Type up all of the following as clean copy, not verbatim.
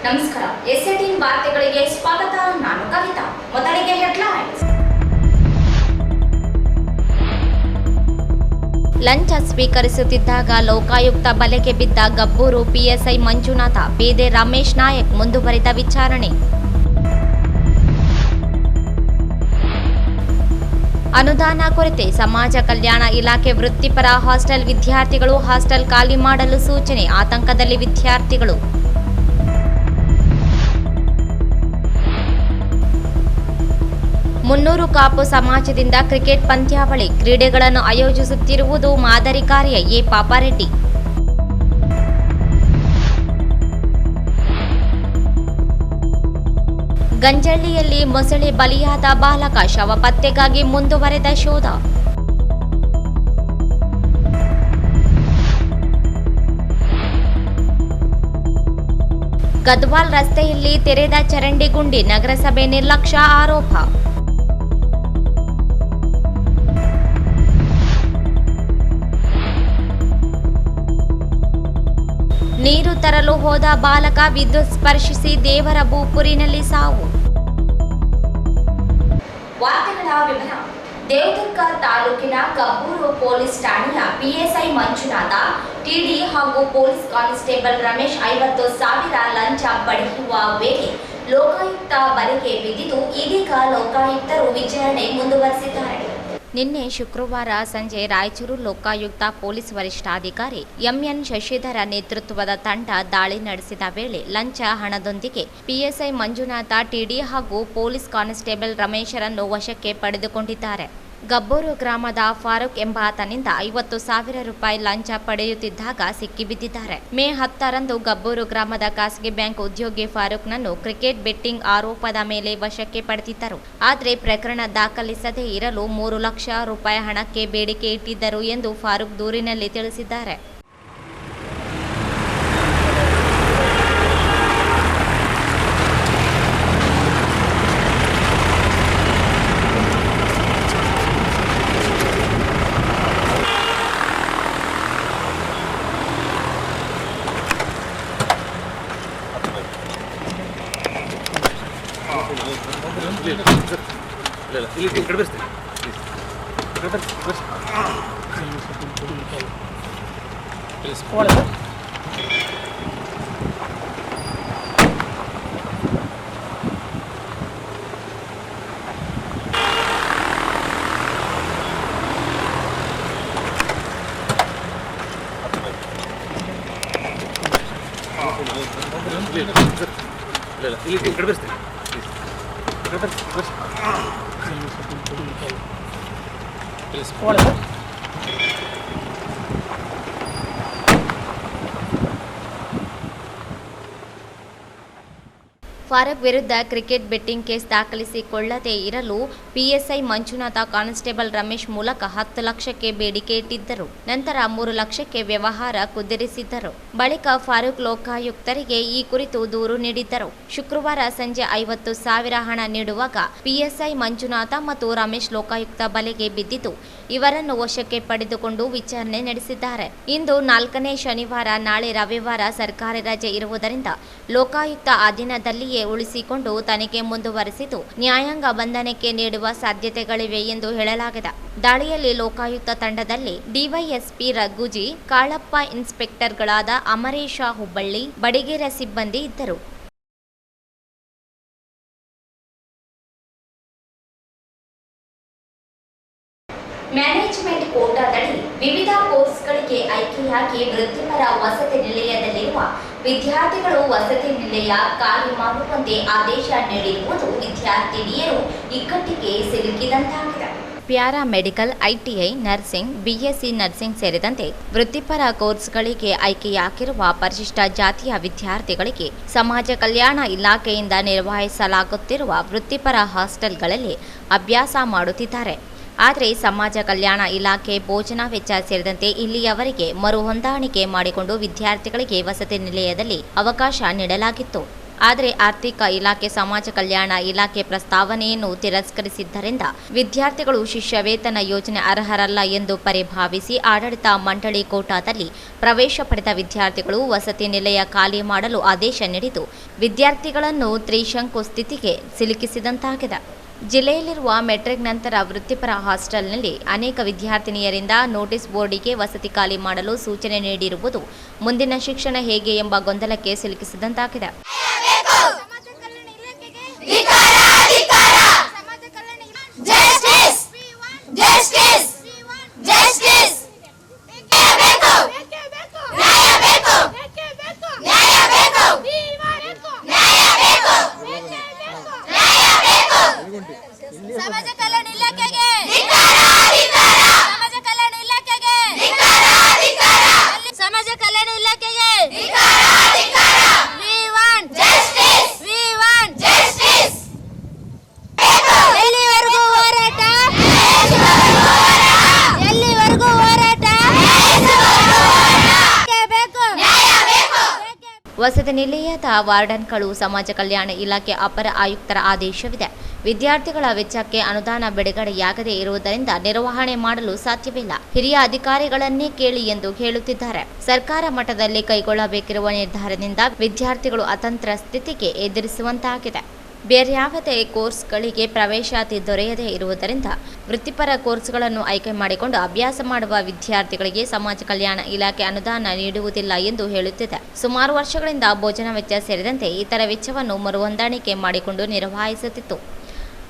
ನಮಸ್ಕಾರ. ಎಸ್18 ವಾರ್ತೆಗಳಿಗೆ ಸ್ವಾಗತ. ನಾನು ಕವಿತಾ. ಮೊದಲಿಗೆ ಹೆಡ್ಲೈನ್ಸ್. ಲಂಚ ಸ್ವೀಕರಿಸುತ್ತಿದ್ದಾಗ ಲೋಕಾಯುಕ್ತ ಬಲೆಗೆ ಬಿದ್ದ ಗಬ್ಬೂರು ಪಿಎಸ್ಐ ಮಂಜುನಾಥ, ಬೇದೆ ರಮೇಶ್ ನಾಯಕ್ ಮುಂದುವರಿದ ವಿಚಾರಣೆ. ಅನುದಾನ ಕೊರತೆ, ಸಮಾಜ ಕಲ್ಯಾಣ ಇಲಾಖೆ ವೃತ್ತಿಪರ ಹಾಸ್ಟೆಲ್ ವಿದ್ಯಾರ್ಥಿಗಳು ಹಾಸ್ಟೆಲ್ ಖಾಲಿ ಮಾಡಲು ಸೂಚನೆ, ಆತಂಕದಲ್ಲಿ ವಿದ್ಯಾರ್ಥಿಗಳು. ಮುನ್ನೂರು ಕಾಪು ಸಮಾಜದಿಂದ ಕ್ರಿಕೆಟ್ ಪಂದ್ಯಾವಳಿ, ಕ್ರೀಡೆಗಳನ್ನು ಆಯೋಜಿಸುತ್ತಿರುವುದು ಮಾದರಿ ಕಾರ್ಯ. ಎ ಪಾಪಾರೆಡ್ಡಿ. ಗಂಜಳ್ಳಿಯಲ್ಲಿ ಮೊಸಳೆ ಬಲಿಯಾದ ಬಾಲಕ, ಶವ ಪತ್ತೆಗಾಗಿ ಮುಂದುವರೆದ ಶೋಧ. ಗದ್ವಾಲ್ ರಸ್ತೆಯಲ್ಲಿ ತೆರೆದ ಚರಂಡಿ ಗುಂಡಿ, ನಗರಸಭೆ ನಿರ್ಲಕ್ಷ್ಯ ಆರೋಪ. ನೀರು ತರಲು ಹೋದ ಬಾಲಕ ವಿದ್ಯುತ್ ಸ್ಪರ್ಶಿಸಿ ದೇವರ ಭೂಪುರಿನಲ್ಲಿ ಸಾವು. ವಾರ್ತೆಗಳ ವಿವರ. ದೇವದುರ್ಗ ತಾಲೂಕಿನ ಗಬ್ಬೂರು ಪೊಲೀಸ್ ಠಾಣೆಯ ಪಿಎಸ್ಐ ಮಂಜುನಾಥ, ಟಿಡಿ ಹಾಗೂ ಪೊಲೀಸ್ ಕಾನ್ಸ್ಟೇಬಲ್ ರಮೇಶ್ 50,000 ಲಂಚ ಪಡೆಯುವ ವೇಳೆ ಲೋಕಾಯುಕ್ತ ಬಲೆಗೆ ಬಿದ್ದಿದ್ದು, ಇದೀಗ ಲೋಕಾಯುಕ್ತರು ವಿಚಾರಣೆ ಮುಂದುವರೆಸಿದ್ದಾರೆ. ನಿನ್ನೆ ಶುಕ್ರವಾರ ಸಂಜೆ ರಾಯಚೂರು ಲೋಕಾಯುಕ್ತ ಪೊಲೀಸ್ ವರಿಷ್ಠಾಧಿಕಾರಿ ಎಂಎನ್ ಶಶಿಧರ ನೇತೃತ್ವದ ತಂಡ ದಾಳಿ ನಡೆಸಿದ ವೇಳೆ ಲಂಚ ಹಣದೊಂದಿಗೆ ಪಿಎಸ್ಐ ಮಂಜುನಾಥ, ಟಿಡಿ ಹಾಗೂ ಪೊಲೀಸ್ ಕಾನ್ಸ್ಟೇಬಲ್ ರಮೇಶರನ್ನು ವಶಕ್ಕೆ ಪಡೆದುಕೊಂಡಿದ್ದಾರೆ. ಗಬ್ಬೂರು ಗ್ರಾಮದ ಫಾರೂಕ್ ಎಂಬಾತನಿಂದ 50,000 ರೂಪಾಯಿ ಲಂಚ ಪಡೆಯುತ್ತಿದ್ದಾಗ ಸಿಕ್ಕಿಬಿದ್ದಿದ್ದಾರೆ. ಮೇ 10ರಂದು ಗಬ್ಬೂರು ಗ್ರಾಮದ ಖಾಸಗಿ ಬ್ಯಾಂಕ್ ಉದ್ಯೋಗಿ ಫಾರೂಕ್ನನ್ನು ಕ್ರಿಕೆಟ್ ಬೆಟ್ಟಿಂಗ್ ಆರೋಪದ ಮೇಲೆ ವಶಕ್ಕೆ ಪಡೆದಿದ್ದರು. ಆದರೆ ಪ್ರಕರಣ ದಾಖಲಿಸದೇ ಇರಲು 3 ಲಕ್ಷ ರೂಪಾಯಿ ಹಣಕ್ಕೆ ಬೇಡಿಕೆ ಇಟ್ಟಿದ್ದರು ಎಂದು ಫಾರೂಕ್ ದೂರಿನಲ್ಲಿ ತಿಳಿಸಿದ್ದಾರೆ. ಫಾರೂಕ್ ವಿರುದ್ಧ ಕ್ರಿಕೆಟ್ ಬೆಟ್ಟಿಂಗ್ ಕೇಸ್ ದಾಖಲಿಸಿಕೊಳ್ಳದೇ ಇರಲು ಪಿಎಸ್ಐ ಮಂಜುನಾಥ ಕಾನ್ಸ್ಟೇಬಲ್ ರಮೇಶ್ ಮೂಲಕ 10 ಲಕ್ಷಕ್ಕೆ ಬೇಡಿಕೆ ಇಟ್ಟಿದ್ದರು. ನಂತರ 3 ಲಕ್ಷಕ್ಕೆ ವ್ಯವಹಾರ ಕುದುರಿಸಿದ್ದರು. ಬಳಿಕ ಫಾರೂಕ್ ಲೋಕಾಯುಕ್ತರಿಗೆ ಈ ಕುರಿತು ದೂರು ನೀಡಿದ್ದರು. ಶುಕ್ರವಾರ ಸಂಜೆ 50,000 ಹಣ ನೀಡುವಾಗ ಪಿಎಸ್ಐ ಮಂಜುನಾಥ ಮತ್ತು ರಮೇಶ್ ಲೋಕಾಯುಕ್ತ ಬಲೆಗೆ ಬಿದ್ದಿದ್ದು, ಇವರನ್ನು ವಶಕ್ಕೆ ಪಡೆದುಕೊಂಡು ವಿಚಾರಣೆ ನಡೆಸಿದ್ದಾರೆ. ಇಂದು 4ನೇ ಶನಿವಾರ, ನಾಳೆ ರವಿವಾರ ಸರ್ಕಾರಿ ರಜೆ ಇರುವುದರಿಂದ ಲೋಕಾಯುಕ್ತ ಆ ದಿನದಲ್ಲಿಯೇ ಉಳಿಸಿಕೊಂಡು ತನಿಖೆ ಮುಂದುವರೆಸಿದ್ದು, ನ್ಯಾಯಾಂಗ ಬಂಧನಕ್ಕೆ ನೀಡುವ ಸಾಧ್ಯತೆಗಳಿವೆ ಎಂದು ಹೇಳಲಾಗಿದೆ. ದಾಳಿಯಲ್ಲಿ ಲೋಕಾಯುಕ್ತ ತಂಡದಲ್ಲಿ ಡಿವೈಎಸ್ಪಿ ರಘುಜಿ, ಕಾಳಪ್ಪ, ಇನ್ಸ್ಪೆಕ್ಟರ್ಗಳಾದ ಅಮರೇಶ ಹುಬ್ಬಳ್ಳಿ, ಬಡಿಗೇರ ಸಿಬ್ಬಂದಿ ಇದ್ದರು. ಮ್ಯಾನೇಜ್ಮೆಂಟ್ ಕೋಟಾದಡಿ ವಿವಿಧ ಕೋರ್ಸ್ಗಳಿಗೆ ಆಯ್ಕೆಯಾಗಿ ವೃತ್ತಿಪರ ವಸತಿ ನಿಲಯದಲ್ಲಿರುವ ವಿದ್ಯಾರ್ಥಿಗಳು ವಸತಿ ನಿಲಯ ಖಾಲಿ ಮಾಡುವಂತೆ ಆದೇಶ ನೀಡಿರುವುದು ವಿದ್ಯಾರ್ಥಿನಿಯರು ಇಕ್ಕಟ್ಟಿಗೆ ಸಿಲುಕಿದಂತಾಗಿದೆ. Paramedical, ITI, nursing, BSc nursing ಸೇರಿದಂತೆ ವೃತ್ತಿಪರ ಕೋರ್ಸ್ಗಳಿಗೆ ಆಯ್ಕೆಯಾಗಿರುವ ಪರಿಶಿಷ್ಟ ಜಾತಿಯ ವಿದ್ಯಾರ್ಥಿಗಳಿಗೆ ಸಮಾಜ ಕಲ್ಯಾಣ ಇಲಾಖೆಯಿಂದ ನಿರ್ವಹಿಸಲಾಗುತ್ತಿರುವ ವೃತ್ತಿಪರ ಹಾಸ್ಟೆಲ್ಗಳಲ್ಲಿ ಅಭ್ಯಾಸ ಮಾಡುತ್ತಿದ್ದಾರೆ. ಆದರೆ ಸಮಾಜ ಕಲ್ಯಾಣ ಇಲಾಖೆ ಭೋಜನ ವೆಚ್ಚ ಸೇರಿದಂತೆ ಇಲ್ಲಿಯವರೆಗೆ ಮರು ಹೊಂದಾಣಿಕೆ ಮಾಡಿಕೊಂಡು ವಿದ್ಯಾರ್ಥಿಗಳಿಗೆ ವಸತಿ ನಿಲಯದಲ್ಲಿ ಅವಕಾಶ ನೀಡಲಾಗಿತ್ತು. ಆದರೆ ಆರ್ಥಿಕ ಇಲಾಖೆ ಸಮಾಜ ಕಲ್ಯಾಣ ಇಲಾಖೆ ಪ್ರಸ್ತಾವನೆಯನ್ನು ತಿರಸ್ಕರಿಸಿದ್ದರಿಂದ ವಿದ್ಯಾರ್ಥಿಗಳು ಶಿಷ್ಯ ವೇತನ ಯೋಜನೆ ಅರ್ಹರಲ್ಲ ಎಂದು ಪರಿಭಾವಿಸಿ ಆಡಳಿತ ಮಂಡಳಿ ಕೋಟಾದಲ್ಲಿ ಪ್ರವೇಶ ಪಡೆದ ವಿದ್ಯಾರ್ಥಿಗಳು ವಸತಿ ನಿಲಯ ಖಾಲಿ ಮಾಡಲು ಆದೇಶ ನೀಡಿದ್ದು ವಿದ್ಯಾರ್ಥಿಗಳನ್ನು ತ್ರಿಶಂಕು ಸ್ಥಿತಿಗೆ ಸಿಲುಕಿಸಿದಂತಾಗಿದೆ. ಜಿಲ್ಲೆಯಲ್ಲಿರುವ ಮೆಟ್ರಿಕ್ ನಂತರ ವೃತ್ತಿಪರ ಹಾಸ್ಟೆಲ್ನಲ್ಲಿ ಅನೇಕ ವಿದ್ಯಾರ್ಥಿನಿಯರಿಂದ ನೋಟಿಸ್ ಬೋರ್ಡಿಗೆ ವಸತಿ ಖಾಲಿ ಮಾಡಲು ಸೂಚನೆ ನೀಡಿರುವುದು ಮುಂದಿನ ಶಿಕ್ಷಣ ಹೇಗೆ ಎಂಬ ಗೊಂದಲಕ್ಕೆ ಸಿಲುಕಿಸಿದಂತಾಗಿದೆ. ಸಮಾಜ ಕಲ್ಯಾಣ ಇಲಾಖೆಗೆ ಸಮಾಜ ಕಲ್ಯಾಣ ಇಲಾಖೆಗೆ ಎಲ್ಲಿವರೆಗೂ ಹೋರಾಟ ವಸತಿ ನಿಲಯದ ವಾರ್ಡನ್ಗಳು ಸಮಾಜ ಕಲ್ಯಾಣ ಇಲಾಖೆ ಅಪರ ಆಯುಕ್ತರ ಆದೇಶವಿದೆ. ವಿದ್ಯಾರ್ಥಿಗಳ ವೆಚ್ಚಕ್ಕೆ ಅನುದಾನ ಬಿಡುಗಡೆಯಾಗದೇ ಇರುವುದರಿಂದ ನಿರ್ವಹಣೆ ಮಾಡಲು ಸಾಧ್ಯವಿಲ್ಲ. ಹಿರಿಯ ಅಧಿಕಾರಿಗಳನ್ನೇ ಕೇಳಿ ಎಂದು ಹೇಳುತ್ತಿದ್ದಾರೆ. ಸರ್ಕಾರ ಮಟ್ಟದಲ್ಲಿ ಕೈಗೊಳ್ಳಬೇಕಿರುವ ನಿರ್ಧಾರದಿಂದ ವಿದ್ಯಾರ್ಥಿಗಳು ಅತಂತ್ರ ಸ್ಥಿತಿಗೆ ಎದುರಿಸುವಂತಾಗಿದೆ. ಬೇರ್ಯಾವುದೇ ಕೋರ್ಸ್ಗಳಿಗೆ ಪ್ರವೇಶಾತಿ ದೊರೆಯದೇ ಇರುವುದರಿಂದ ವೃತ್ತಿಪರ ಕೋರ್ಸ್ಗಳನ್ನು ಆಯ್ಕೆ ಮಾಡಿಕೊಂಡು ಅಭ್ಯಾಸ ಮಾಡುವ ವಿದ್ಯಾರ್ಥಿಗಳಿಗೆ ಸಮಾಜ ಕಲ್ಯಾಣ ಇಲಾಖೆ ಅನುದಾನ ನೀಡುವುದಿಲ್ಲ ಎಂದು ಹೇಳುತ್ತಿದೆ. ಸುಮಾರು ವರ್ಷಗಳಿಂದ ಭೋಜನ ವೆಚ್ಚ ಸೇರಿದಂತೆ ಇತರ ವೆಚ್ಚವನ್ನು ಮರುಹೊಂದಾಣಿಕೆ ಮಾಡಿಕೊಂಡು ನಿರ್ವಹಿಸುತ್ತಿತ್ತು.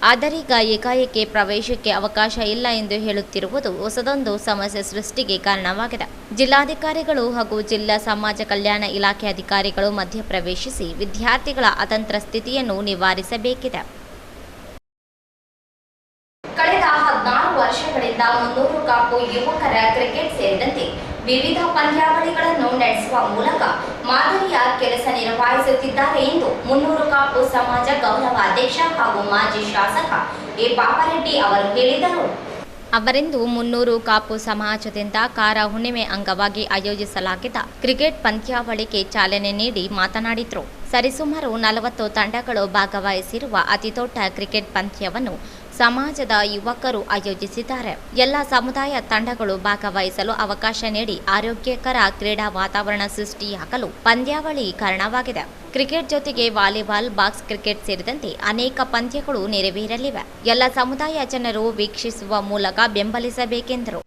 ಆದರೀಗ ಏಕಾಏಕಿ ಪ್ರವೇಶಕ್ಕೆ ಅವಕಾಶ ಇಲ್ಲ ಎಂದು ಹೇಳುತ್ತಿರುವುದು ಹೊಸದೊಂದು ಸಮಸ್ಯೆ ಸೃಷ್ಟಿಗೆ ಕಾರಣವಾಗಿದೆ. ಜಿಲ್ಲಾಧಿಕಾರಿಗಳು ಹಾಗೂ ಜಿಲ್ಲಾ ಸಮಾಜ ಕಲ್ಯಾಣ ಇಲಾಖೆ ಅಧಿಕಾರಿಗಳು ಮಧ್ಯಪ್ರವೇಶಿಸಿ ವಿದ್ಯಾರ್ಥಿಗಳ ಅತಂತ್ರ ಸ್ಥಿತಿಯನ್ನು ನಿವಾರಿಸಬೇಕಿದೆ. ಕಳೆದ 14 ವರ್ಷಗಳಿಂದ 300 ಕಾಪು ಯುವಕರ ಕ್ರಿಕೆಟ್ ಸೇರಿದಂತೆ ವಿವಿಧ ಪಂದ್ಯಾವಳಿಗಳನ್ನು ನಡೆಸುವ ಮೂಲಕ ಮಾದರಿಯ ಕೆಲಸ ನಿರ್ವಹಿಸುತ್ತಿದ್ದಾರೆ ಎಂದು 300 ಕಾಪು ಸಮಾಜ ಗೌರವ ಅಧ್ಯಕ್ಷ ಹಾಗೂ ಮಾಜಿ ಶಾಸಕ ಎ ಪಾಪರೆಡ್ಡಿ ಅವರು ಹೇಳಿದರು. ಅವರಿಂದು 300 ಕಾಪು ಸಮಾಜದಿಂದ ಕಾರ ಹುಣ್ಣಿಮೆ ಅಂಗವಾಗಿ ಆಯೋಜಿಸಲಾಗಿದ್ದ ಕ್ರಿಕೆಟ್ ಪಂದ್ಯಾವಳಿಗೆ ಚಾಲನೆ ನೀಡಿ ಮಾತನಾಡಿದರು. ಸರಿಸುಮಾರು 40 ತಂಡಗಳು ಭಾಗವಹಿಸಿರುವ ಅತಿದೊಡ್ಡ ಕ್ರಿಕೆಟ್ ಪಂದ್ಯವನ್ನು ಸಮಾಜದ ಯುವಕರು ಆಯೋಜಿಸಿದ್ದಾರೆ. ಎಲ್ಲ ಸಮುದಾಯ ತಂಡಗಳು ಭಾಗವಹಿಸಲು ಅವಕಾಶ ನೀಡಿ ಆರೋಗ್ಯಕರ ಕ್ರೀಡಾ ವಾತಾವರಣ ಸೃಷ್ಟಿಯಾಗಲು ಪಂದ್ಯಾವಳಿ ಕಾರಣವಾಗಿದೆ. ಕ್ರಿಕೆಟ್ ಜೊತೆಗೆ ವಾಲಿಬಾಲ್, ಬಾಕ್ಸ್ ಕ್ರಿಕೆಟ್ ಸೇರಿದಂತೆ ಅನೇಕ ಪಂದ್ಯಗಳು ನೆರವೇರಲಿವೆ. ಎಲ್ಲ ಸಮುದಾಯ ಜನರು ವೀಕ್ಷಿಸುವ ಮೂಲಕ ಬೆಂಬಲಿಸಬೇಕೆಂದರು.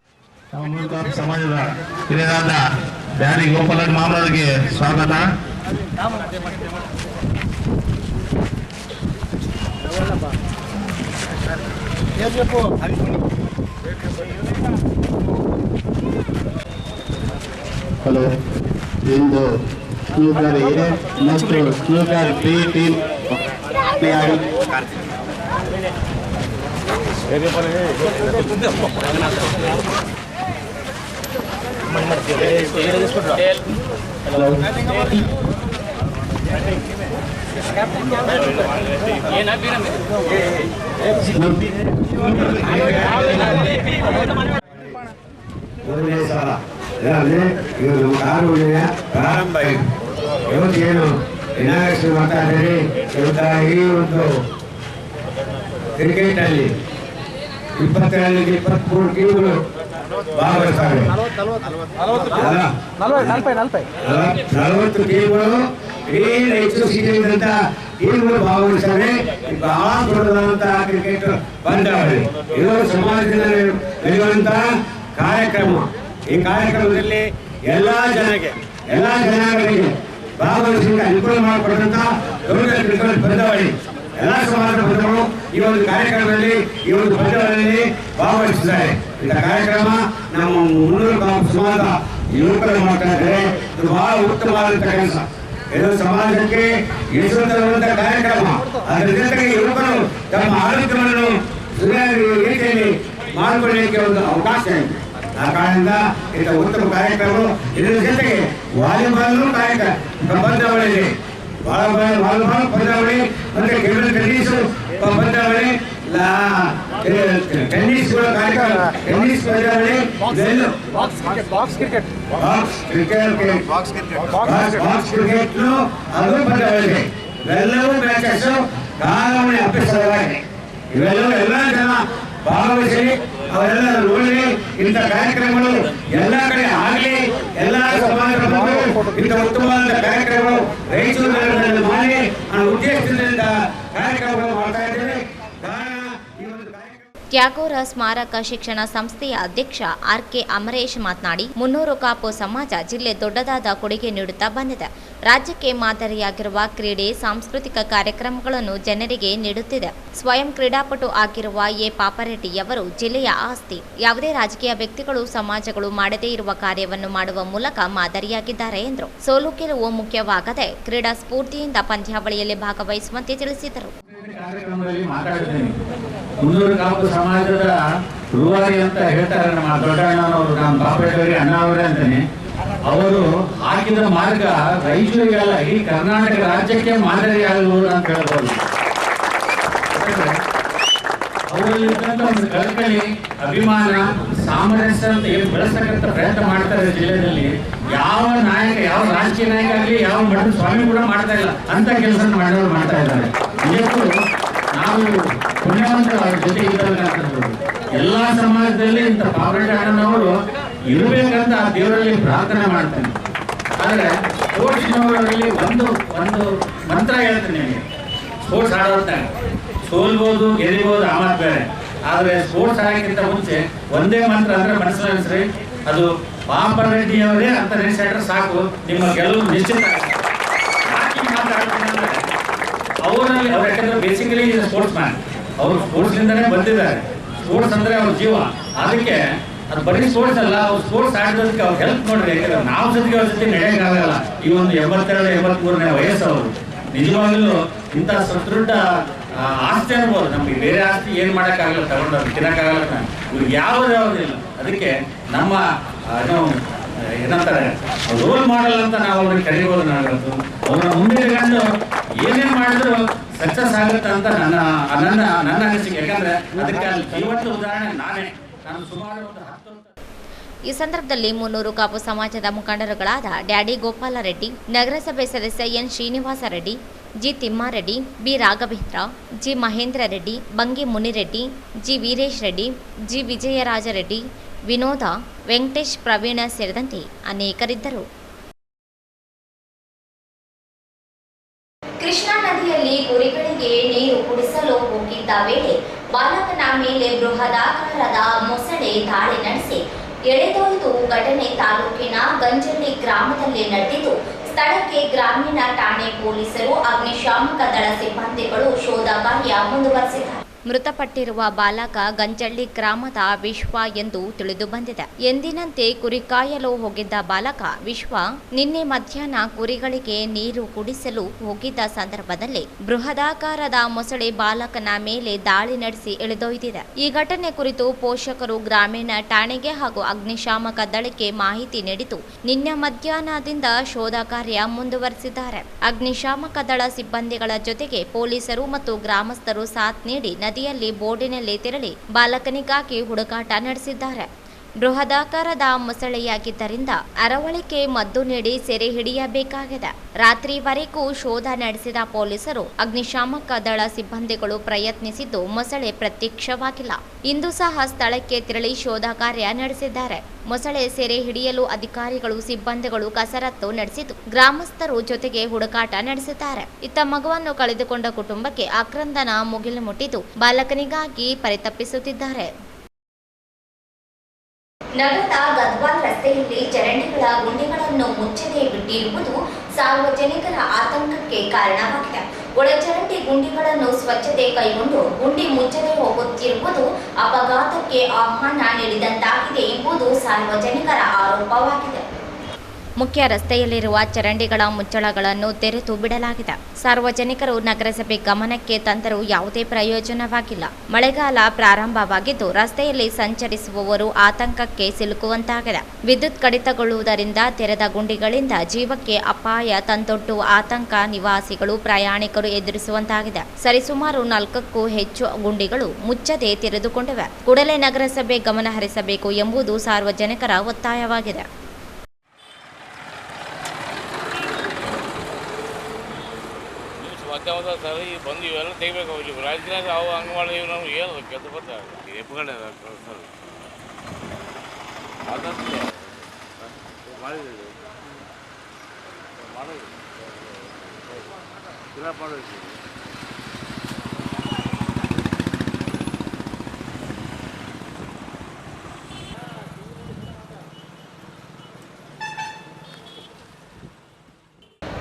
ಸಮಾಜದ ಹಿರಿಯರಾದ ಬ್ಯಾರಿ ಗೋಪಾಲನ್ ಮಾಮರಿಗೆ ಸ್ವಾಗತ. ಹಲೋ, ಇಂದು ಕ್ಯೂಬರ್ ಎ ಮತ್ತು ಕ್ಯೂಬರ್ ಬಿ ಟೀಮ್ ಆಡಿ ಮೊದಲನೇ ಸಲ ಇವರು ನಮ್ಮ ಕಾರುಣ್ಯ ಪ್ರಾರಂಭ ಇವತ್ತೇನು ಇನಾಗ್ರೇಷನ್ ಮಾಡ್ತಾ ಇದ್ದೀರಿ. ಇವತ್ತ ಈ ಒಂದು ಕ್ರಿಕೆಟಲ್ಲಿ 23 ಟೀಮ್ಗಳು ಭಾಗವಹಿಸ್ತಾರೆ. 40 ಟೀಮ್ಗಳು ಹೆಚ್ಚು ಸಿಟಿದಂತ ಟೀಮ್ಗಳು ಭಾಗವಹಿಸ್ತಾರೆ. ಬಹಳ ದೊಡ್ಡದಾದಂತಹ ಕ್ರಿಕೆಟ್ ಪಂದ್ಯಾವಳಿ ಇದು ಸಮಾಜದಿಂದ ನಡೆಯುವಂತ ಕಾರ್ಯಕ್ರಮ. ಈ ಕಾರ್ಯಕ್ರಮದಲ್ಲಿ ಎಲ್ಲಾ ಜನಾಂಗಗಳಿಗೆ ಭಾಗವಹಿಸಿ ಅನುಕೂಲ ಮಾಡಿಕೊಟ್ಟಂತ ದೊಡ್ಡ ಕ್ರಿಕೆಟ್ ಪಂದ್ಯಾವಳಿ ಎಲ್ಲಾ ಸಮಾಜದ ಬಂಧುಗಳು ಈ ಒಂದು ಕಾರ್ಯಕ್ರಮದಲ್ಲಿ ಈ ಒಂದು ಪಂದ್ಯಾವಳಿಯಲ್ಲಿ ಭಾಗವಹಿಸಿದ್ದಾರೆ. ಇಂಥ ಕಾರ್ಯಕ್ರಮ ನಮ್ಮ 300 ಕಾಪು ಸಮಾಜದ ಯುವಕರು ಮಾಡ್ತಾ ಇದ್ದಾರೆ. ಇದು ಬಹಳ ಉತ್ತಮವಾದಂತ ಕೆಲಸ. ಇದು ಸಮಾಜಕ್ಕೆ ಯಶಸ್ಸು ತರುವಂತ ಕಾರ್ಯಕ್ರಮ. ಅದರ ಜೊತೆಗೆ ಯುವಕರು ತಮ್ಮ ಆರೋಗ್ಯವನ್ನು ರೀತಿಯಲ್ಲಿ ಮಾಡಿಕೊಳ್ಳಲಿಕ್ಕೆ ಒಂದು ಅವಕಾಶ ಇದೆ. ಆ ಕಾರಣದಿಂದ ಇಂಥ ಉತ್ತಮ ಕಾರ್ಯಕ್ರಮ. ಇದರ ಜೊತೆಗೆ ವಾಲಿಬಾಲ್ ಕಾರ್ಯಕ್ರಮ ಪಂದ್ಯಾವಳಿ ಇದೆ. ವಾಲಿಬಾಲ್ ಪಂದ್ಯಾವಳಿ ಮತ್ತೆ ಟೇಬಲ್ ಟೆನ್ನಿಸ್ ಪಂದ್ಯಾವಳಿ, ಟೆನ್ನಿಸ್ ಕಾರ್ಯಕ್ರಮ, ಟೆನ್ನಿಸ್ ಪಂದ್ಯಾವಳಿ, ಬಾಕ್ಸ್ ಕ್ರಿಕೆಟ್ ಅದು ಪಂದ್ಯಾವಳಿ ಇದೆ. ಇವೆಲ್ಲವೂ ಮ್ಯಾಚಸ್ ಕಾಲವಣೆ ಅಭ್ಯಾಸವಾಗಿ ಇವೆಲ್ಲವೂ ಎಲ್ಲ ಜನ ಭಾಗವಹಿಸಿ ಅವೆಲ್ಲ ನೋಡಿ ಇಂಥ ಕಾರ್ಯಕ್ರಮಗಳು ಎಲ್ಲ ಕಡೆ ಆಗಲಿ, ಎಲ್ಲ ಸಮಾಜಗಳು ಇಂಥ ಉತ್ತಮವಾದ ಕಾರ್ಯಕ್ರಮಗಳು ರಾಯಚೂರು ನಗರದಲ್ಲಿ ಮಾಡಿ ಅನ್ನೋ ಉದ್ದೇಶದಿಂದ ಕಾರ್ಯಕ್ರಮಗಳು ಮಾಡ್ತಾ ಇದ್ದೇವೆ. ಟ್ಯಾಗೋರ ಸ್ಮಾರಕ ಶಿಕ್ಷಣ ಸಂಸ್ಥೆಯ ಅಧ್ಯಕ್ಷ ಆರ್.ಕೆ. ಅಮರೇಶ್ ಮಾತನಾಡಿ, ಮುನ್ನೂರು ಕಾಪು ಸಮಾಜ ಜಿಲ್ಲೆ ದೊಡ್ಡದಾದ ಕೊಡುಗೆ ನೀಡುತ್ತಾ ಬಂದಿದೆ. ರಾಜ್ಯಕ್ಕೆ ಮಾದರಿಯಾಗಿರುವ ಕ್ರೀಡೆ, ಸಾಂಸ್ಕೃತಿಕ ಕಾರ್ಯಕ್ರಮಗಳನ್ನು ಜನರಿಗೆ ನೀಡುತ್ತಿದೆ. ಸ್ವಯಂ ಕ್ರೀಡಾಪಟು ಆಗಿರುವ ಎ ಪಾಪರೆಡ್ಡಿಯವರು ಜಿಲ್ಲೆಯ ಆಸ್ತಿ. ಯಾವುದೇ ರಾಜಕೀಯ ವ್ಯಕ್ತಿಗಳು, ಸಮಾಜಗಳು ಮಾಡದೇ ಇರುವ ಕಾರ್ಯವನ್ನು ಮಾಡುವ ಮೂಲಕ ಮಾದರಿಯಾಗಿದ್ದಾರೆ ಎಂದರು. ಸೋಲು ಗೆಲುವು ಮುಖ್ಯವಾಗದೆ ಕ್ರೀಡಾ ಸ್ಫೂರ್ತಿಯಿಂದ ಪಂದ್ಯಾವಳಿಯಲ್ಲಿ ಭಾಗವಹಿಸುವಂತೆ ತಿಳಿಸಿದರು. ಕಾರ್ಯಕ್ರಮದಲ್ಲಿ ಮಾತಾಡಿದ್ದೇನೆ. ಮುನ್ನೂರು ಕಾಪು ಸಮಾಜದ ರೂವಾರಿ ಅಂತ ಹೇಳ್ತಾರೆ ನಮ್ಮ ದೊಡ್ಡಣ್ಣನವರು, ನಮ್ಮ ಪಾಪರೆಡ್ಡಿ ಅಣ್ಣವರೇ ಅಂತಾನೆ. ಅವರು ಹಾಕಿದ ಮಾರ್ಗ ರಾಯಚೂರಿಗೆಲ್ಲ ಈ ಕರ್ನಾಟಕ ರಾಜ್ಯಕ್ಕೆ ಮಾದರಿಯಾಗುವುದು ಅಂತ ಹೇಳ್ಬೋದು. ಅವರಲ್ಲಿದ್ದಂಥ ಒಂದು ಕಲ್ಕಲಿ, ಅಭಿಮಾನ, ಸಾಮರಸ್ಯ ಅಂತ ಏನು ಬೆಳೆಸತಕ್ಕಂಥ ಪ್ರಯತ್ನ ಮಾಡ್ತಾರೆ ಜಿಲ್ಲೆಯಲ್ಲಿ. ಯಾವ ನಾಯಕ, ಯಾವ ರಾಜಕೀಯ ನಾಯಕ ಆಗಲಿ, ಯಾವ ಮಠದ ಸ್ವಾಮಿ ಕೂಡ ಮಾಡ್ತಾ ಇಲ್ಲ ಅಂತ ಕೆಲಸ ಮಾಡೋರು ಮಾಡ್ತಾ ಇದ್ದಾರೆ. ಇವತ್ತು ನಾವು ಪುಣ್ಯವಂತರು ಅವ್ರ ಜೊತೆ ಇದ್ದಕ್ಕಂಥದ್ದು. ಎಲ್ಲ ಸಮಾಜದಲ್ಲಿ ಇಂಥ ಪಾಪರೆಡ್ಡಿ ಅಣ್ಣನವರು ಇರಬೇಕಂತ ಆ ದೇವರಲ್ಲಿ ಪ್ರಾರ್ಥನೆ ಮಾಡ್ತೇನೆ. ಆದರೆ ಸ್ಪೋರ್ಟ್ಸ್ನವರಲ್ಲಿ ಒಂದು ಮಂತ್ರ ಹೇಳ್ತೀನಿ ನಿಮಗೆ. ಸ್ಪೋರ್ಟ್ಸ್ ಆಡೋದ್ನ ಸೋಲ್ಬೋದು, ಗೆಲ್ಬೋದು, ಆ ಮಾತು ಬೇರೆ. ಆದರೆ ಸ್ಪೋರ್ಟ್ಸ್ ಆಡೋಕ್ಕಿಂತ ಮುಂಚೆ ಒಂದೇ ಮಂತ್ರ ಅಂದರೆ ಮನಸ್ಸಲ್ಲಿ ಅನಿಸ್ರಿ, ಅದು ಪಾಪರೆಡ್ಡಿಯವರೇ ಅಂತ ನೆನೆಸಿಟ್ರೆ ಸಾಕು, ನಿಮ್ಮ ಗೆಲುವು ನಿಶ್ಚಿತ ಆಗುತ್ತೆ. ಯಾಕೆ ಮಾತಾಡ್ತೀನಿ ಅಂದರೆ ಅವರಲ್ಲಿ ಅವ್ರು ಯಾಕಂದ್ರೆ ಬೇಸಿಕಲಿ ಸ್ಪೋರ್ಟ್ಸ್ ಮ್ಯಾನ್, ಅವರು ಸ್ಪೋರ್ಟ್ಸ್ನಿಂದನೇ ಬಂದಿದ್ದಾರೆ. ಸ್ಪೋರ್ಟ್ಸ್ ಅಂದರೆ ಅವ್ರ ಜೀವ. ಅದಕ್ಕೆ ಅದು ಬರೀ ಸ್ಪೋರ್ಟ್ಸ್ ಅಲ್ಲ, ಅವ್ರು ಸ್ಪೋರ್ಟ್ಸ್ ಆಡೋದಕ್ಕೆ ಅವ್ರು ಹೆಲ್ಪ್ ನೋಡ್ರಿ. ಯಾಕಂದ್ರೆ ನಾವು ಸತಿಗೆ ಅವ್ರ ಜೊತೆ ನಡೆಯೋಕ್ಕಾಗಲ್ಲ. ಈ ಒಂದು 82-83ನೇ ವಯಸ್ಸು ಅವರು. ನಿಜವಾಗಲೂ ಇಂಥ ಸದೃಢ ಆಸ್ತಿ ಅನ್ಬೋದು. ನಮಗೆ ಬೇರೆ ಆಸ್ತಿ ಏನು ಮಾಡೋಕ್ಕಾಗಲ್ಲ, ತಗೊಂಡು ತಿನ್ನೋಕ್ಕಾಗಲ್ಲ. ಇವ್ರಿಗೆ ಯಾವುದಿಲ್ಲ. ಅದಕ್ಕೆ ನಮ್ಮ ಏನಂತಾರೆ ರೋಲ್ ಮಾಡೆಲ್ ಅಂತ ನಾವು ಅವ್ರಿಗೆ ಕರೀಬೋದು. ನಾವಿವತ್ತು ಅವ್ರನ್ನ ಮುಂದೆ ಇಟ್ಕೊಂಡು ಏನೇನು ಮಾಡಿದ್ರು ಸಕ್ಸಸ್ ಆಗುತ್ತೆ ಅಂತ ನನ್ನ ಅನಿಸಿಕೆ. ಯಾಕಂದ್ರೆ ಅದಕ್ಕೆ ಅಲ್ಲಿ ಜೀವಂತ ಉದಾಹರಣೆ ನಾನೇ. ನಾನು ಸುಮಾರು ಒಂದು 10 ಈ ಸಂದರ್ಭದಲ್ಲಿ ಮುನ್ನೂರು ಕಾಪು ಸಮಾಜದ ಮುಖಂಡರುಗಳಾದ ಡ್ಯಾಡಿ ಗೋಪಾಲ ರೆಡ್ಡಿ, ನಗರಸಭೆ ಸದಸ್ಯ N Srinivasa Reddy, G Thimmareddy, B Raghavendra, G Mahendra Reddy, Bangi Munireddy, G Veeresh Reddy, G Vijayaraja Reddy, Vinoda, Venkatesh, Praveena ಸೇರಿದಂತೆ ಅನೇಕರಿದ್ದರು. ಕೃಷ್ಣಾ ನದಿಯಲ್ಲಿ ಕುರಿಗಳಿಗೆ ನೀರು ಕುಡಿಸಲು ಹೋಗಿದ್ದ ವೇಳೆ ಬಾಲಕನ ಮೇಲೆ ಬೃಹದಾಕಾರದ ಮೊಸಳೆ ದಾಳಿ ನಡೆಸಿ ಎಳೆದೊಯ್ದು ಘಟನೆ ತಾಲೂಕಿನ ಗಂಜಳ್ಳಿ ಗ್ರಾಮದಲ್ಲಿ ನಡೆದಿದ್ದು, ಸ್ಥಳಕ್ಕೆ ಗ್ರಾಮೀಣ ಠಾಣೆ ಪೊಲೀಸರು, ಅಗ್ನಿಶಾಮಕ ದಳ ಸಿಬ್ಬಂದಿಗಳು ಶೋಧ ಕಾರ್ಯ ಮುಂದುವರೆಸಿದ್ದಾರೆ. ಮೃತಪಟ್ಟಿರುವ ಬಾಲಕ ಗಂಜಳ್ಳಿ ಗ್ರಾಮದ ವಿಶ್ವ ಎಂದು ತಿಳಿದು ಬಂದಿದೆ. ಎಂದಿನಂತೆ ಕುರಿ ಕಾಯಲು ಹೋಗಿದ್ದ ಬಾಲಕ ವಿಶ್ವ ನಿನ್ನೆ ಮಧ್ಯಾಹ್ನ ಕುರಿಗಳಿಗೆ ನೀರು ಕುಡಿಸಲು ಹೋಗಿದ್ದ ಸಂದರ್ಭದಲ್ಲಿ ಬೃಹದಾಕಾರದ ಮೊಸಳೆ ಬಾಲಕನ ಮೇಲೆ ದಾಳಿ ನಡೆಸಿ ಎಳೆದೊಯ್ದಿದೆ. ಈ ಘಟನೆ ಕುರಿತು ಪೋಷಕರು ಗ್ರಾಮೀಣ ಠಾಣೆಗೆ ಹಾಗೂ ಅಗ್ನಿಶಾಮಕ ದಳಕ್ಕೆ ಮಾಹಿತಿ ನೀಡಿದ್ದು, ನಿನ್ನೆ ಮಧ್ಯಾಹ್ನದಿಂದ ಶೋಧ ಕಾರ್ಯ ಮುಂದುವರೆಸಿದ್ದಾರೆ. ಅಗ್ನಿಶಾಮಕ ದಳ ಸಿಬ್ಬಂದಿಗಳ ಜೊತೆಗೆ ಪೊಲೀಸರು ಮತ್ತು ಗ್ರಾಮಸ್ಥರು ಸಾಥ್ ನೀಡಿ ನದಿಯಲ್ಲಿ ಬೋಟಿನಲ್ಲಿ ತೆರಳಿ ಬಾಲಕನಿಗಾಗಿ ಹುಡುಕಾಟ ನಡೆಸಿದ್ದಾರೆ. ಬೃಹದಾಕಾರದ ಮೊಸಳೆಯಾಗಿದ್ದರಿಂದ ಅರವಳಿಕೆ ಮದ್ದು ನೀಡಿ ಸೆರೆ ಹಿಡಿಯಬೇಕಾಗಿದೆ. ರಾತ್ರಿವರೆಗೂ ಶೋಧ ನಡೆಸಿದ ಪೊಲೀಸರು, ಅಗ್ನಿಶಾಮಕ ದಳ ಸಿಬ್ಬಂದಿಗಳು ಪ್ರಯತ್ನಿಸಿದ್ದು ಮೊಸಳೆ ಪ್ರತ್ಯಕ್ಷವಾಗಿಲ್ಲ. ಇಂದು ಸಹ ಸ್ಥಳಕ್ಕೆ ತೆರಳಿ ಶೋಧ ಕಾರ್ಯ ನಡೆಸಿದ್ದಾರೆ. ಮೊಸಳೆ ಸೆರೆ ಹಿಡಿಯಲು ಅಧಿಕಾರಿಗಳು, ಸಿಬ್ಬಂದಿಗಳು ಕಸರತ್ತು ನಡೆಸಿದ್ದು, ಗ್ರಾಮಸ್ಥರು ಜೊತೆಗೆ ಹುಡುಕಾಟ ನಡೆಸಿದ್ದಾರೆ. ಇತ್ತ ಮಗುವನ್ನು ಕಳೆದುಕೊಂಡ ಕುಟುಂಬಕ್ಕೆ ಆಕ್ರಂದನ ಮುಗಿಲು ಮುಟ್ಟಿದ್ದು, ಬಾಲಕನಿಗಾಗಿ ಪರಿತಪಿಸುತ್ತಿದ್ದಾರೆ. ನಗರದ ಗದ್ವಾಲ್ ರಸ್ತೆಯಲ್ಲಿ ಚರಂಡಿಗಳ ಗುಂಡಿಗಳನ್ನು ಮುಚ್ಚದೆ ಬಿಟ್ಟಿರುವುದು ಸಾರ್ವಜನಿಕರ ಆತಂಕಕ್ಕೆ ಕಾರಣವಾಗಿದೆ. ಒಳಚರಂಡಿ ಗುಂಡಿಗಳನ್ನು ಸ್ವಚ್ಛತೆ ಕೈಗೊಂಡು ಗುಂಡಿ ಮುಚ್ಚದೆ ಹೋಗುತ್ತಿರುವುದು ಅಪಘಾತಕ್ಕೆ ಆಹ್ವಾನ ನೀಡಿದಂತಾಗಿದೆ ಎಂಬುದು ಸಾರ್ವಜನಿಕರ ಆರೋಪವಾಗಿದೆ. ಮುಖ್ಯ ರಸ್ತೆಯಲ್ಲಿರುವ ಚರಂಡಿಗಳ ಮುಚ್ಚಳಗಳನ್ನು ತೆರೆದು ಬಿಡಲಾಗಿದೆ. ಸಾರ್ವಜನಿಕರು ನಗರಸಭೆ ಗಮನಕ್ಕೆ ತಂದರೂ ಯಾವುದೇ ಪ್ರಯೋಜನವಾಗಿಲ್ಲ. ಮಳೆಗಾಲ ಪ್ರಾರಂಭವಾಗಿದ್ದು, ರಸ್ತೆಯಲ್ಲಿ ಸಂಚರಿಸುವವರು ಆತಂಕಕ್ಕೆ ಸಿಲುಕುವಂತಾಗಿದೆ. ವಿದ್ಯುತ್ ಕಡಿತಗೊಳ್ಳುವುದರಿಂದ ತೆರೆದ ಗುಂಡಿಗಳಿಂದ ಜೀವಕ್ಕೆ ಅಪಾಯ ತಂದೊಡ್ಡುವ ಆತಂಕ ನಿವಾಸಿಗಳು, ಪ್ರಯಾಣಿಕರು ಎದುರಿಸುವಂತಾಗಿದೆ. ಸರಿಸುಮಾರು 4ಕ್ಕೂ ಹೆಚ್ಚು ಗುಂಡಿಗಳು ಮುಚ್ಚದೆ ತೆರೆದುಕೊಂಡಿವೆ. ಕೂಡಲೇ ನಗರಸಭೆ ಗಮನ ಹರಿಸಬೇಕು ಎಂಬುದು ಸಾರ್ವಜನಿಕರ ಒತ್ತಾಯವಾಗಿದೆ. ಮತ್ತೆ ಒಂದು ಸರಿ ಬಂದು ಇವೆಲ್ಲ ತೆಗಿಬೇಕು. ಇಲ್ಲಿ ರಾಜಕೀಯ ಅವು ಹಂಗೆ ಮಾಡಿ ನಮ್ಗೆ ಏನು ಕೆಲಸ ಬರ್ತಾರೆ ಎಪ್ಪಗಡೆ ಸರ್ ಆದಷ್ಟು ಮಾಡಿದ್ದೀವಿ ಮಾಡೋದು ಇಲ್ಲ ಮಾಡೋದು.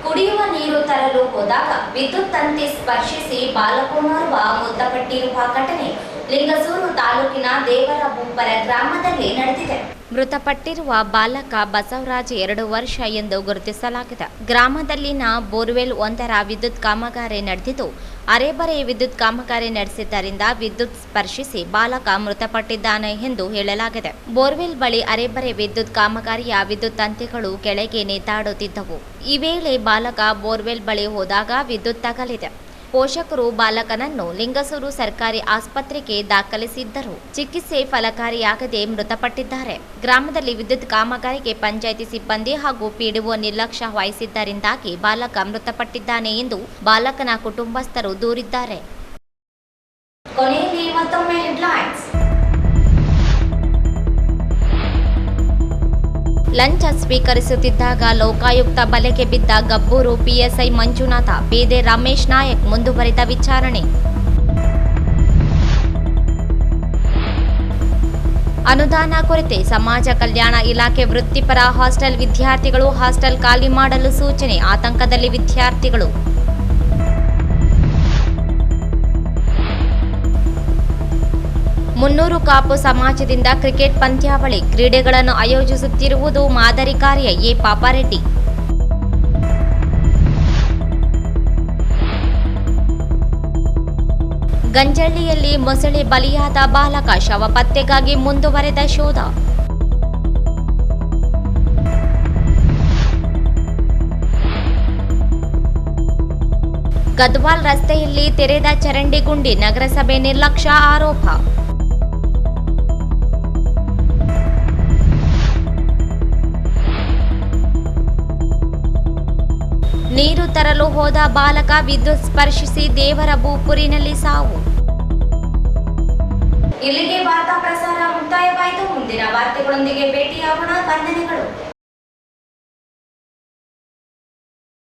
ಕುಡಿಯುವ ನೀರು ತರಲು ಹೋದಾಗ ವಿದ್ಯುತ್ ತಂತಿ ಸ್ಪರ್ಶಿಸಿ ಬಾಲಕೋನೋರ್ವ ಮೃತಪಟ್ಟಿರುವ ಘಟನೆ ಲಿಂಗಸೂರು ತಾಲೂಕಿನ ದೇವರಬೂಪರ ಗ್ರಾಮದಲ್ಲಿ ನಡೆದಿದೆ. ಮೃತಪಟ್ಟಿರುವ ಬಾಲಕ ಬಸವರಾಜ್ 2 ವರ್ಷ ಎಂದು ಗುರುತಿಸಲಾಗಿದೆ. ಗ್ರಾಮದಲ್ಲಿನ ಬೋರ್ವೆಲ್ ಒಂದರ ವಿದ್ಯುತ್ ಕಾಮಗಾರಿ ನಡೆದಿದ್ದು, ಅರೆಬರೆ ವಿದ್ಯುತ್ ಕಾಮಗಾರಿ ನಡೆಸಿದ್ದರಿಂದ ವಿದ್ಯುತ್ ಸ್ಪರ್ಶಿಸಿ ಬಾಲಕ ಮೃತಪಟ್ಟಿದ್ದಾನೆ ಎಂದು ಹೇಳಲಾಗಿದೆ. ಬೋರ್ವೆಲ್ ಬಳಿ ಅರೆಬರೆ ವಿದ್ಯುತ್ ಕಾಮಗಾರಿಯ ವಿದ್ಯುತ್ ತಂತಿಗಳು ಕೆಳಗೆ ನೇತಾಡುತ್ತಿದ್ದವು. ಈ ವೇಳೆ ಬಾಲಕ ಬೋರ್ವೆಲ್ ಬಳಿ ಹೋದಾಗ ವಿದ್ಯುತ್ ತಗಲಿದೆ. ಪೋಷಕರು ಬಾಲಕನನ್ನು ಲಿಂಗಸೂರು ಸರ್ಕಾರಿ ಆಸ್ಪತ್ರೆಗೆ ದಾಖಲಿಸಿದ್ದರು. ಚಿಕಿತ್ಸೆ ಫಲಕಾರಿಯಾಗದೆ ಮೃತಪಟ್ಟಿದ್ದಾರೆ. ಗ್ರಾಮದಲ್ಲಿ ವಿದ್ಯುತ್ ಕಾಮಗಾರಿಗೆ ಪಂಚಾಯಿತಿ ಸಿಬ್ಬಂದಿ ಹಾಗೂ ಪಿಡಿಒ ನಿರ್ಲಕ್ಷ್ಯ ವಹಿಸಿದ್ದರಿಂದಾಗಿ ಬಾಲಕ ಮೃತಪಟ್ಟಿದ್ದಾನೆ ಎಂದು ಬಾಲಕನ ಕುಟುಂಬಸ್ಥರು ದೂರಿದ್ದಾರೆ. ಕೊನೆಯಲ್ಲಿ ಮತ್ತೊಮ್ಮೆ ಹೆಡ್ಲೈನ್ಸ್. ಲಂಚ ಸ್ವೀಕರಿಸುತ್ತಿದ್ದಾಗ ಲೋಕಾಯುಕ್ತ ಬಲೆಗೆ ಬಿದ್ದ ಗಬ್ಬೂರು ಪಿಎಸ್ಐ ಮಂಜುನಾಥ, ಬೇದೆ ರಮೇಶ್ ನಾಯಕ್ ಮುಂದುವರಿದ ವಿಚಾರಣೆ. ಅನುದಾನ ಕೊರತೆ, ಸಮಾಜ ಕಲ್ಯಾಣ ಇಲಾಖೆ ವೃತ್ತಿಪರ ಹಾಸ್ಟೆಲ್ ವಿದ್ಯಾರ್ಥಿಗಳು ಹಾಸ್ಟೆಲ್ ಖಾಲಿ ಮಾಡಲು ಸೂಚನೆ, ಆತಂಕದಲ್ಲಿ ವಿದ್ಯಾರ್ಥಿಗಳು. ಮುನ್ನೂರು ಕಾಪು ಸಮಾಜದಿಂದ ಕ್ರಿಕೆಟ್ ಪಂದ್ಯಾವಳಿ, ಕ್ರೀಡೆಗಳನ್ನು ಆಯೋಜಿಸುತ್ತಿರುವುದು ಮಾದರಿ ಕಾರ್ಯ, ಎ ಪಾಪಾರೆಡ್ಡಿ. ಗಂಜಳ್ಳಿಯಲ್ಲಿ ಮೊಸಳೆ ಬಲಿಯಾದ ಬಾಲಕ, ಶವ ಪತ್ತೆಗಾಗಿ ಮುಂದುವರೆದ ಶೋಧ. ಗದ್ವಾಲ್ ರಸ್ತೆಯಲ್ಲಿ ತೆರೆದ ಚರಂಡಿ ಗುಂಡಿ, ನಗರಸಭೆ ನಿರ್ಲಕ್ಷ್ಯ ಆರೋಪ. ನೀರು ತರಲು ಹೋದ ಬಾಲಕ ವಿದ್ಯುತ್ ಸ್ಪರ್ಶಿಸಿ ದೇವರಬೂಪುರಿನಲ್ಲಿ ಸಾವು. ಇಲ್ಲಿಗೆ ವಾರ್ತಾ ಪ್ರಸಾರ ಮುಕ್ತಾಯವಾಯಿತು. ಮುಂದಿನ ವಾರ್ತೆಗಳೊಂದಿಗೆ ಭೇಟಿಯಾಗೋಣ. ವಂದನೆಗಳು.